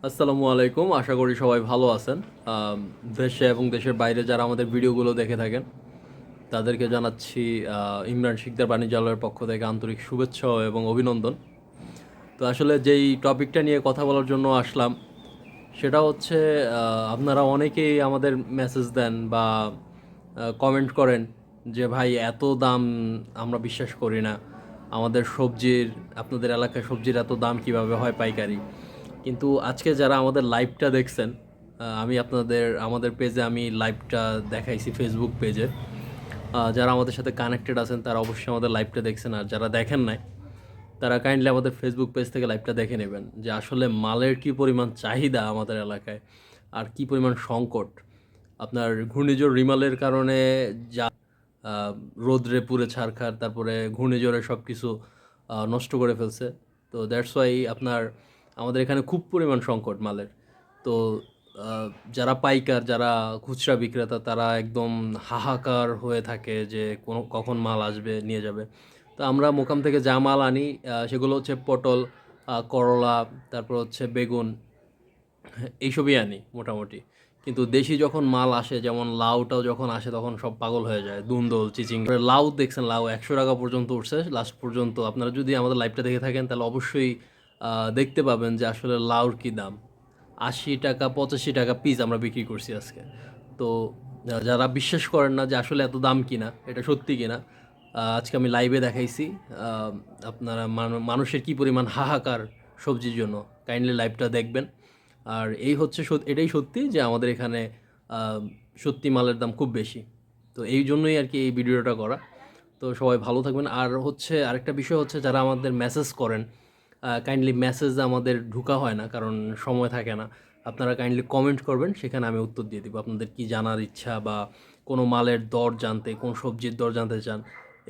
আসসালামু আলাইকুম। আশা করি সবাই ভালো আছেন। দেশে এবং দেশের বাইরে যারা আমাদের ভিডিওগুলো দেখে থাকেন তাদেরকে জানাচ্ছি ইমরান শিকদার বাণিজ্যালয়ের পক্ষ থেকে আন্তরিক শুভেচ্ছা এবং অভিনন্দন। তো আসলে যেই টপিকটা নিয়ে কথা বলার জন্য আসলাম সেটা হচ্ছে আপনারা অনেকেই আমাদের মেসেজ দেন বা কমেন্ট করেন যে ভাই এত দাম আমরা বিশ্বাস করি না। আমাদের সবজির আপনাদের এলাকায় সবজির এত দাম কিভাবে হয় পাইকারি? কিন্তু আজকে যারা আমাদের লাইভটা দেখছেন, আমি আমাদের পেজে আমি লাইভটা দেখাইছি ফেসবুক পেজে। যারা আমাদের সাথে কানেক্টেড আছেন তারা অবশ্যই আমাদের লাইভটা দেখছেন, আর যারা দেখেন নাই তারা কাইন্ডলি আমাদের ফেসবুক পেজ থেকে লাইভটা দেখে নেবেন যে আসলে মালের কী পরিমাণ চাহিদা আমাদের এলাকায় আর কী পরিমাণ সংকট। আপনার ঘূর্ণিঝড় রিমালের কারণে যা রোদ্রে পুড়ে ছারখার, তারপরে ঘূর্ণিঝড়ে সব কিছু নষ্ট করে ফেলছে। তো দ্যাটস ওয়াই আপনার আমাদের এখানে খুব পরিমাণ সংকট মালের। তো যারা পাইকার, যারা খুচরা বিক্রেতা তারা একদম হাহাকার হয়ে থাকে যে কখন মাল আসবে নিয়ে যাবে। তো আমরা মোকাম থেকে যা মাল আনি সেগুলো হচ্ছে পটল, করলা, তারপর হচ্ছে বেগুন, এইসবই আনি মোটামুটি। কিন্তু দেশি যখন মাল আসে, যেমন লাউটাও যখন আসে তখন সব পাগল হয়ে যায়, দুন্দল চিচিং। লাউ দেখছেন, লাউ 100 টাকা পর্যন্ত উঠছে লাস্ট পর্যন্ত। আপনারা যদি আমাদের লাইভটা দেখে থাকেন তাহলে অবশ্যই দেখতে পাবেন যে আসলে লাউর কী দাম। 80 টাকা 85 টাকা পিস আমরা বিক্রি করছি আজকে। তো যারা বিশ্বাস করেন না যে আসলে এত দাম কিনা, এটা সত্যি কিনা, আজকে আমি লাইভে দেখাইছি। আপনারা মানুষের কী পরিমাণ হাহাকার সবজির জন্য, কাইন্ডলি লাইভটা দেখবেন। আর এই হচ্ছে এটাই সত্যি যে আমাদের এখানে সত্যি মালের দাম খুব বেশি। তো এই জন্যই আর কি এই ভিডিওটা করা। তো সবাই ভালো থাকবেন। আর হচ্ছে আরেকটা বিষয় হচ্ছে, যারা আমাদের মেসেজ করেন, কাইন্ডলি মেসেজ আমাদের ঢোকা হয় না কারণ সময় থাকে না। আপনারা কাইন্ডলি কমেন্ট করবেন, সেখানে আমি উত্তর দিয়ে দিব। আপনাদের কি জানার ইচ্ছা বা কোনো মালের দর জানতে, কোন সবজির দর জানতে চান,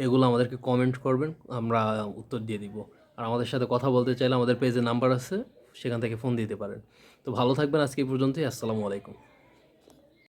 এগুলো আমাদেরকে কমেন্ট করবেন, আমরা উত্তর দিয়ে দিব। আর আমাদের সাথে কথা বলতে চাইলে আমাদের পেজে নাম্বার আছে, সেখান থেকে ফোন দিতে পারেন। তো ভালো থাকবেন, আজকে এই পর্যন্তই। আসসালামু আলাইকুম।